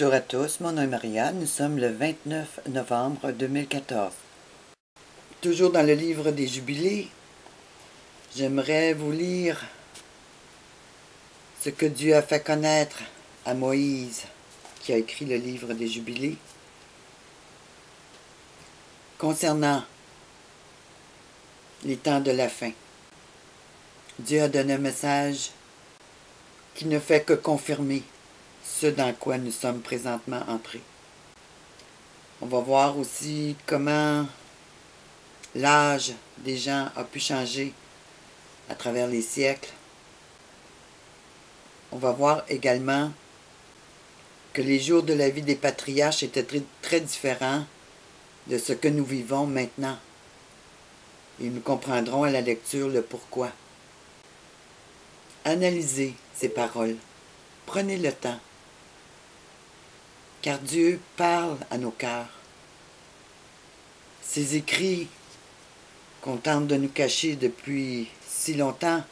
Bonjour à tous, mon nom est Marianne, nous sommes le 29 novembre 2014. Toujours dans le livre des Jubilés, j'aimerais vous lire ce que Dieu a fait connaître à Moïse, qui a écrit le livre des Jubilés, concernant les temps de la fin. Dieu a donné un message qui ne fait que confirmer ce dans quoi nous sommes présentement entrés. On va voir aussi comment l'âge des gens a pu changer à travers les siècles. On va voir également que les jours de la vie des patriarches étaient très différents de ce que nous vivons maintenant. Et nous comprendrons à la lecture le pourquoi. Analysez ces paroles. Prenez le temps. Car Dieu parle à nos cœurs. Ces écrits qu'on tente de nous cacher depuis si longtemps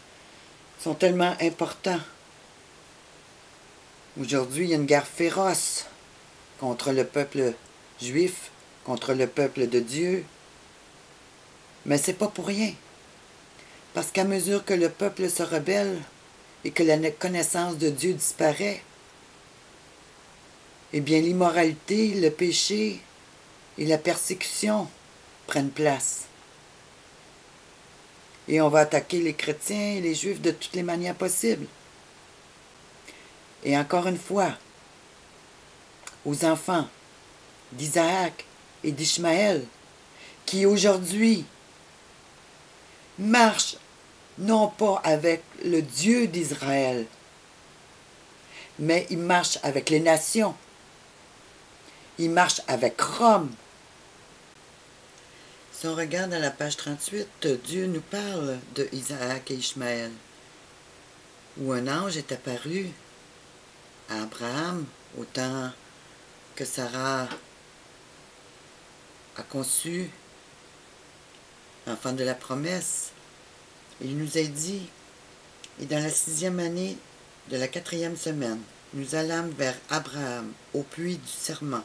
sont tellement importants. Aujourd'hui, il y a une guerre féroce contre le peuple juif, contre le peuple de Dieu. Mais c'est pas pour rien. Parce qu'à mesure que le peuple se rebelle et que la connaissance de Dieu disparaît, eh bien l'immoralité, le péché et la persécution prennent place. Et on va attaquer les chrétiens et les juifs de toutes les manières possibles. Et encore une fois, aux enfants d'Isaac et d'Ishmaël, qui aujourd'hui marchent non pas avec le Dieu d'Israël, mais ils marchent avec les nations. Ils marchent avec Rome. Si on regarde à la page 38, Dieu nous parle de Isaac et Ishmaël, où un ange est apparu à Abraham au temps que Sarah a conçu l'enfant de la promesse. Il nous a dit, et dans la 6e année de la 4e semaine, nous allâmes vers Abraham au puits du serment,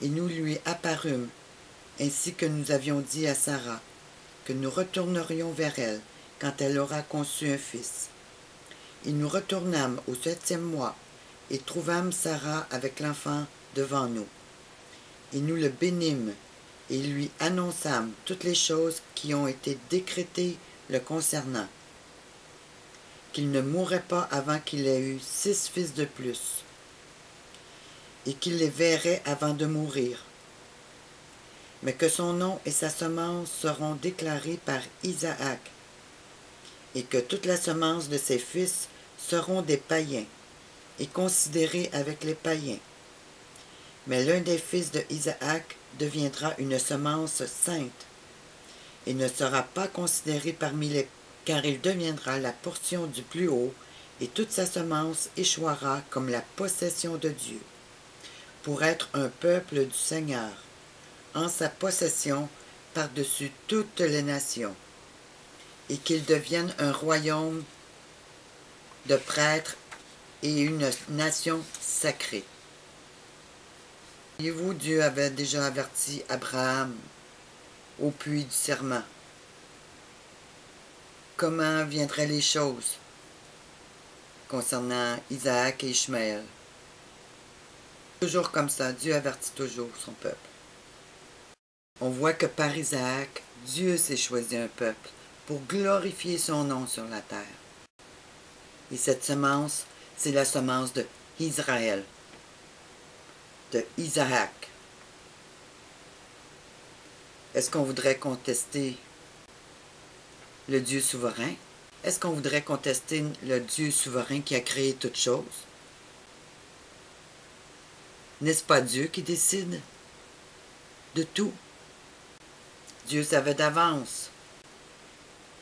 et nous lui apparûmes, ainsi que nous avions dit à Sarah, que nous retournerions vers elle quand elle aura conçu un fils. Et nous retournâmes au 7e mois, et trouvâmes Sarah avec l'enfant devant nous. Et nous le bénîmes, et lui annonçâmes toutes les choses qui ont été décrétées le concernant, qu'il ne mourrait pas avant qu'il ait eu 6 fils de plus, et qu'il les verrait avant de mourir, mais que son nom et sa semence seront déclarés par Isaac, et que toute la semence de ses fils seront des païens, et considérés avec les païens. Mais l'un des fils de Isaac deviendra une semence sainte, et ne sera pas considéré parmi les, car il deviendra la portion du plus haut, et toute sa semence échouera comme la possession de Dieu, pour être un peuple du Seigneur, en sa possession par-dessus toutes les nations, et qu'il devienne un royaume de prêtres et une nation sacrée. Voyez-vous, Dieu avait déjà averti Abraham au puits du serment. Comment viendraient les choses concernant Isaac et Ishmaël? Toujours comme ça, Dieu avertit toujours son peuple. On voit que par Isaac, Dieu s'est choisi un peuple pour glorifier son nom sur la terre. Et cette semence, c'est la semence de Israël, de Isaac. Est-ce qu'on voudrait contester le Dieu souverain? Est-ce qu'on voudrait contester le Dieu souverain qui a créé toutes choses? N'est-ce pas Dieu qui décide de tout? Dieu savait d'avance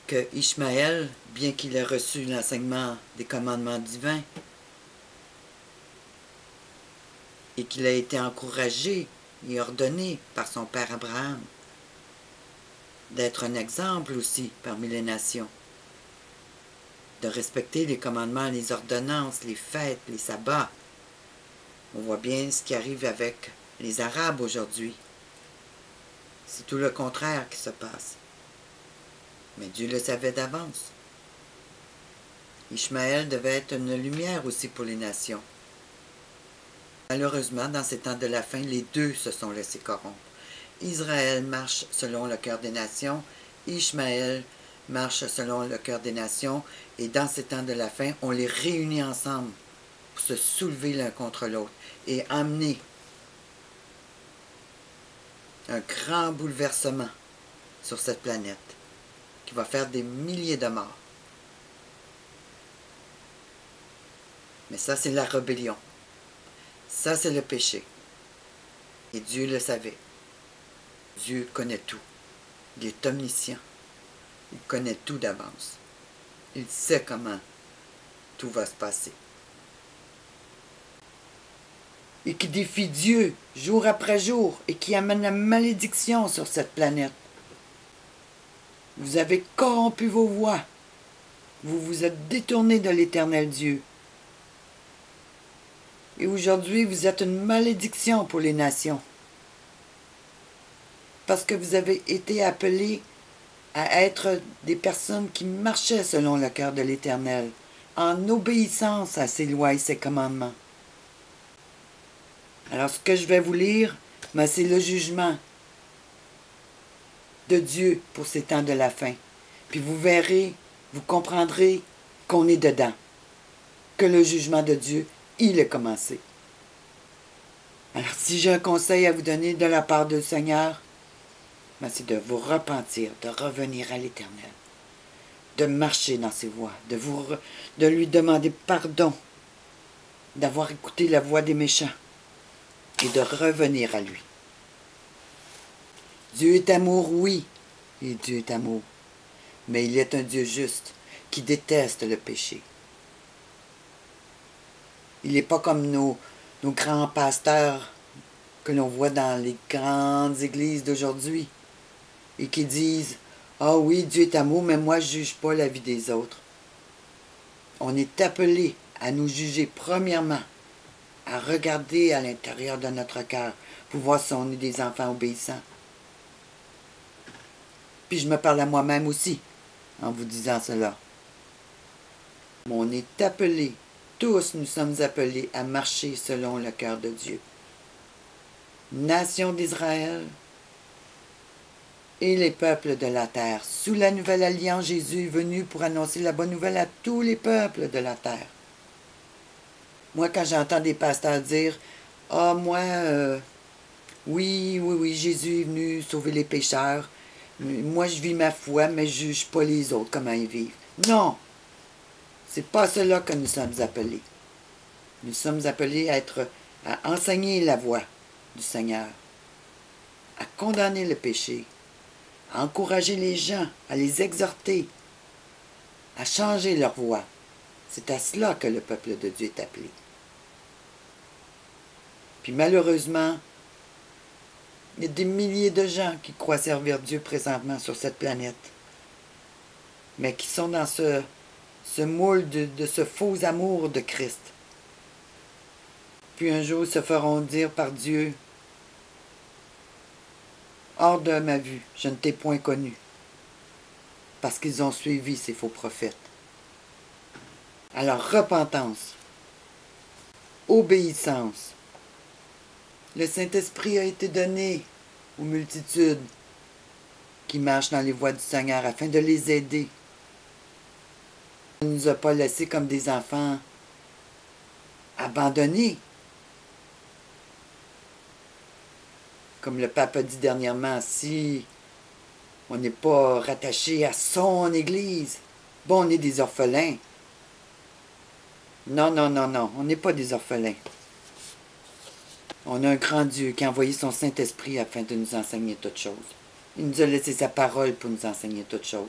que Ishmaël, bien qu'il ait reçu l'enseignement des commandements divins et qu'il a été encouragé et ordonné par son père Abraham d'être un exemple aussi parmi les nations, de respecter les commandements, les ordonnances, les fêtes, les sabbats, On voit bien ce qui arrive avec les Arabes aujourd'hui. C'est tout le contraire qui se passe. Mais Dieu le savait d'avance. Ishmaël devait être une lumière aussi pour les nations. Malheureusement, dans ces temps de la fin, les deux se sont laissés corrompre. Israël marche selon le cœur des nations, Ishmaël marche selon le cœur des nations, et dans ces temps de la fin, on les réunit ensemble pour se soulever l'un contre l'autre et amener un grand bouleversement sur cette planète qui va faire des milliers de morts. Mais ça, c'est la rébellion. Ça, c'est le péché. Et Dieu le savait. Dieu connaît tout. Il est omniscient. Il connaît tout d'avance. Il sait comment tout va se passer. Et qui défie Dieu jour après jour et qui amène la malédiction sur cette planète. Vous avez corrompu vos voies. Vous vous êtes détournés de l'Éternel Dieu. Et aujourd'hui, vous êtes une malédiction pour les nations. Parce que vous avez été appelés à être des personnes qui marchaient selon le cœur de l'Éternel, en obéissance à ses lois et ses commandements. Alors, ce que je vais vous lire, c'est le jugement de Dieu pour ces temps de la fin. Puis vous verrez, vous comprendrez qu'on est dedans, que le jugement de Dieu, il est commencé. Alors, si j'ai un conseil à vous donner de la part du Seigneur, c'est de vous repentir, de revenir à l'Éternel, de marcher dans ses voies, de lui demander pardon, d'avoir écouté la voix des méchants et de revenir à lui. Dieu est amour, oui, et Dieu est amour, mais il est un Dieu juste qui déteste le péché. Il n'est pas comme nos grands pasteurs que l'on voit dans les grandes églises d'aujourd'hui et qui disent « Ah oui, Dieu est amour, mais moi je ne juge pas la vie des autres. » On est appelé à nous juger premièrement, à regarder à l'intérieur de notre cœur pour voir si on est des enfants obéissants. Puis je me parle à moi-même aussi en vous disant cela. On est appelés, tous nous sommes appelés à marcher selon le cœur de Dieu. Nation d'Israël et les peuples de la terre. Sous la nouvelle alliance, Jésus est venu pour annoncer la bonne nouvelle à tous les peuples de la terre. Moi, quand j'entends des pasteurs dire « Ah, oui, Jésus est venu sauver les pécheurs. Moi, je vis ma foi, mais je ne juge pas les autres, comment ils vivent. » Non! C'est pas cela que nous sommes appelés. Nous sommes appelés à enseigner la voie du Seigneur, à condamner le péché, à encourager les gens, à les exhorter, à changer leur voie. C'est à cela que le peuple de Dieu est appelé. Puis malheureusement, il y a des milliers de gens qui croient servir Dieu présentement sur cette planète, mais qui sont dans ce moule de ce faux amour de Christ. Puis un jour, ils se feront dire par Dieu, « Hors de ma vue, je ne t'ai point connu. » Parce qu'ils ont suivi ces faux prophètes. Alors, repentance, obéissance. Le Saint-Esprit a été donné aux multitudes qui marchent dans les voies du Seigneur afin de les aider. Il ne nous a pas laissés comme des enfants abandonnés. Comme le pape a dit dernièrement, si on n'est pas rattaché à son Église, bon, on est des orphelins. Non, on n'est pas des orphelins. On a un grand Dieu qui a envoyé son Saint-Esprit afin de nous enseigner toutes choses. Il nous a laissé sa parole pour nous enseigner toutes choses.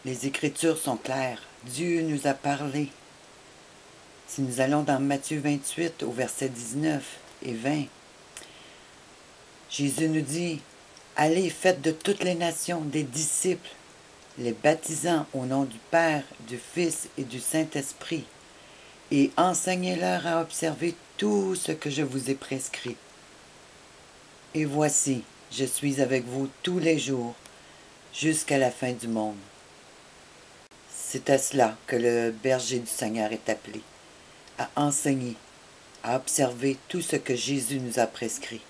Les Écritures sont claires. Dieu nous a parlé. Si nous allons dans Matthieu 28, au verset 19 et 20, Jésus nous dit, « Allez, faites de toutes les nations des disciples, les baptisant au nom du Père, du Fils et du Saint-Esprit, et enseignez-leur à observer tout ce que je vous ai prescrit. Et voici, je suis avec vous tous les jours, jusqu'à la fin du monde. C'est à cela que le berger du Seigneur est appelé, à enseigner, à observer tout ce que Jésus nous a prescrit.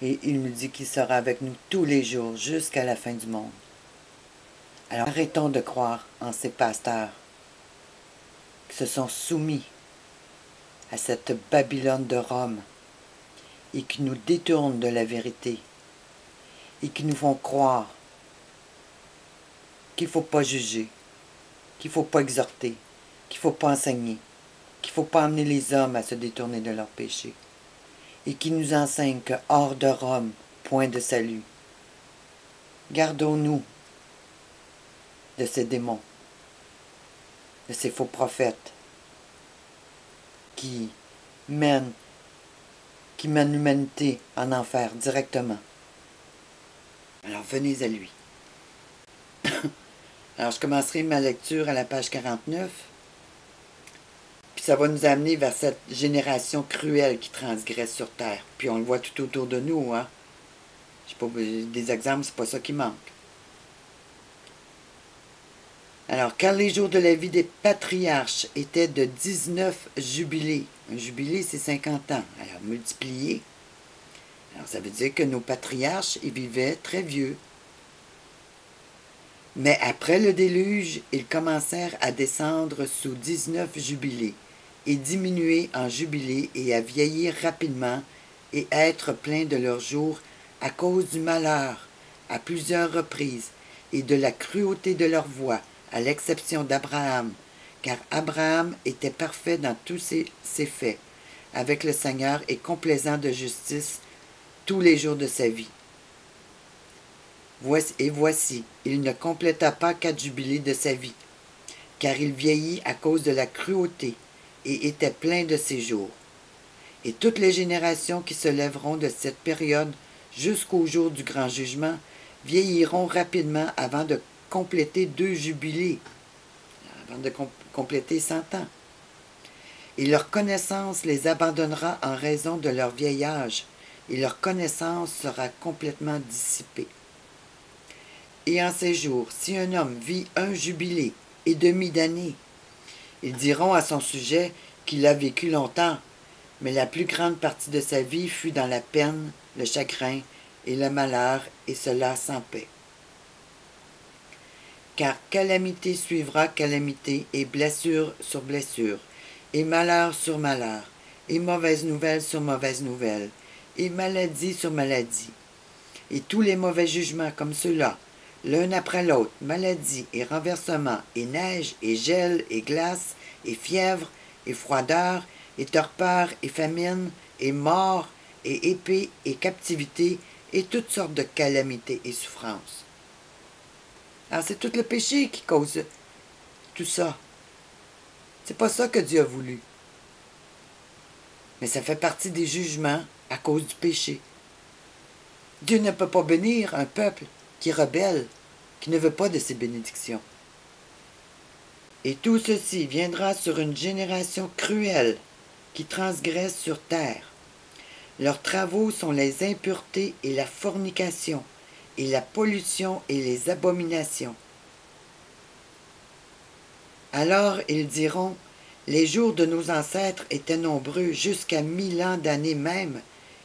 Et il nous dit qu'il sera avec nous tous les jours, jusqu'à la fin du monde. Alors arrêtons de croire en ces pasteurs qui se sont soumis à cette Babylone de Rome et qui nous détournent de la vérité et qui nous font croire qu'il ne faut pas juger, qu'il ne faut pas exhorter, qu'il ne faut pas enseigner, qu'il ne faut pas amener les hommes à se détourner de leurs péchés et qui nous enseignent que hors de Rome, point de salut. Gardons-nous de ces démons, de ces faux prophètes qui mènent l'humanité en enfer directement. Alors venez à lui. Alors je commencerai ma lecture à la page 49. Puis ça va nous amener vers cette génération cruelle qui transgresse sur terre. Puis on le voit tout autour de nous, hein. Je sais pas, des exemples, c'est pas ça qui manque. Alors, car les jours de la vie des patriarches étaient de 19 jubilés. Un jubilé, c'est 50 ans. Alors, multiplié. Alors, ça veut dire que nos patriarches, ils vivaient très vieux. Mais après le déluge, ils commencèrent à descendre sous 19 jubilés, et diminuer en jubilés, et à vieillir rapidement, et être pleins de leurs jours à cause du malheur, à plusieurs reprises, et de la cruauté de leur voix, à l'exception d'Abraham, car Abraham était parfait dans tous ses faits, avec le Seigneur et complaisant de justice tous les jours de sa vie. Et voici, il ne compléta pas 4 jubilés de sa vie, car il vieillit à cause de la cruauté, et était plein de ses jours. Et toutes les générations qui se lèveront de cette période jusqu'au jour du grand jugement vieilliront rapidement avant de compléter 2 jubilés, avant de compléter 100 ans. Et leur connaissance les abandonnera en raison de leur vieil âge, et leur connaissance sera complètement dissipée. Et en ces jours, si un homme vit 1 jubilé et demi d'année, ils diront à son sujet qu'il a vécu longtemps, mais la plus grande partie de sa vie fut dans la peine, le chagrin et le malheur, et cela sans paix. Car calamité suivra calamité, et blessure sur blessure, et malheur sur malheur, et mauvaise nouvelle sur mauvaise nouvelle, et maladie sur maladie. Et tous les mauvais jugements comme ceux-là, l'un après l'autre, maladie et renversement, et neige, et gel, et glace, et fièvre, et froideur, et torpeur, et famine, et mort, et épée, et captivité, et toutes sortes de calamités et souffrances. Alors c'est tout le péché qui cause tout ça. C'est pas ça que Dieu a voulu. Mais ça fait partie des jugements à cause du péché. Dieu ne peut pas bénir un peuple qui est rebelle, qui ne veut pas de ses bénédictions. Et tout ceci viendra sur une génération cruelle qui transgresse sur terre. Leurs travaux sont les impuretés et la fornication, et la pollution et les abominations. Alors ils diront, les jours de nos ancêtres étaient nombreux jusqu'à 1000 ans d'années même,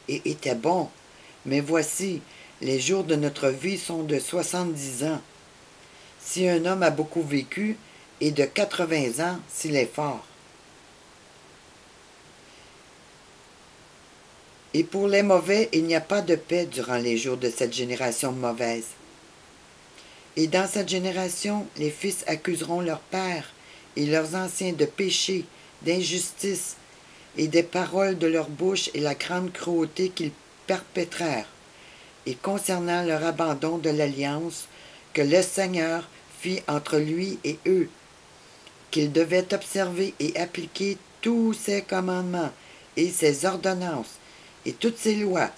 et étaient bons, mais voici, les jours de notre vie sont de 70 ans. Si un homme a beaucoup vécu, et de 80 ans s'il est fort. Et pour les mauvais, il n'y a pas de paix durant les jours de cette génération mauvaise. Et dans cette génération, les fils accuseront leurs pères et leurs anciens de péché, d'injustice, et des paroles de leur bouche et la grande cruauté qu'ils perpétrèrent, et concernant leur abandon de l'alliance que le Seigneur fit entre lui et eux, qu'ils devaient observer et appliquer tous ses commandements et ses ordonnances, et toutes ces lois